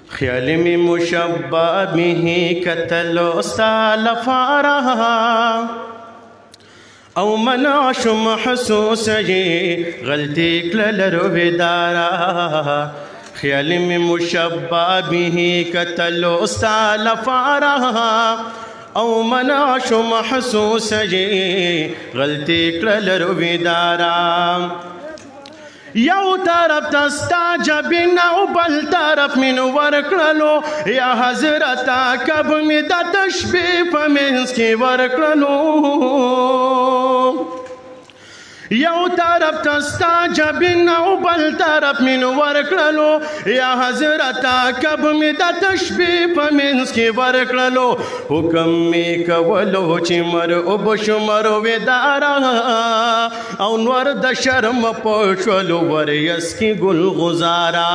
خیال می مشبع به کتلو ستا لپاره او منع شو محسوس غلطی کړل رویدارا خیال می مشبع به کتلو ستا لپاره او منع شو محسوس غلطی کړل رویدارا یو طرف تستا جبین او بل طرف من ورکړلو یا حضرت کب می د تشبیه په منځ کې ورکړلو یو طرف تستا جبین او بل طرف من ورکړلو یا حضرت کب می د تشبیه په منځ کې ورکړلو حکم می کولو چې مر او بشمر ودارا او نور د شرم پښولو وريس کی گل غزارا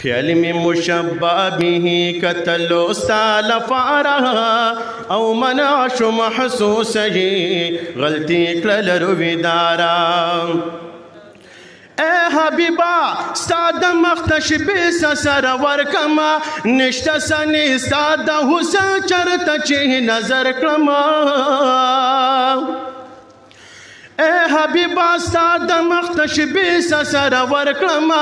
خیال می مشبع به کتلو ستا لپاره او منع شو محسوس غلطی کړل رویدارا اے حبیبا ستا د مخ تشبیه سره ورکما نشته سنې ستا د حسن چرته چې نظر کړما اے حبیبا ستا د مخ تشبیه سره ورکړما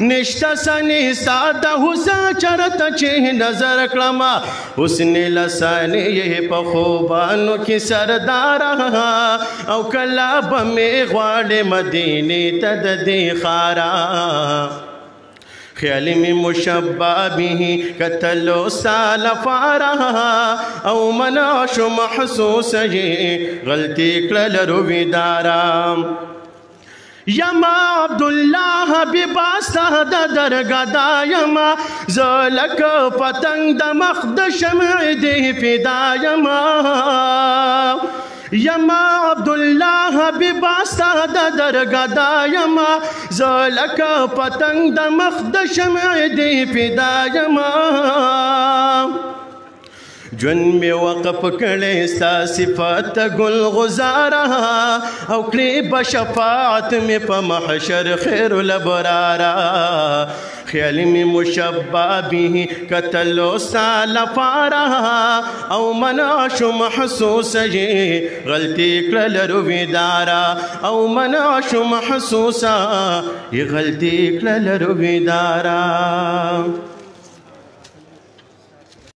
نشته سنې ستا د حسن چرته چې نظر کړما حسن لسانې په خوبانو کې سردارا او کله به مې غواړې مدینې ته د دې ښارا خیال می مشبع به کتلو ستا لپاره او منع شو محسوس غلطی کړل رویدارا یما عبدالله حبیبا ستا د درګه دا یما زه لکه پتنګ د مخ د شمع دې فدا یما یما عبدالله حبیبا ستا د درګه دا یما زه لکه پتنګ د مخ د شمع دې فدا یما جون می وقف کړي ستا صفات گل غزارا او کړي بشفاعت می په محشر خیر الابرارا خیال می مشبع به کتلو ستا لپاره او منع شو محسوس غلطی کړل رویدارا او منع شو محسوس غلطی کړل رویدارا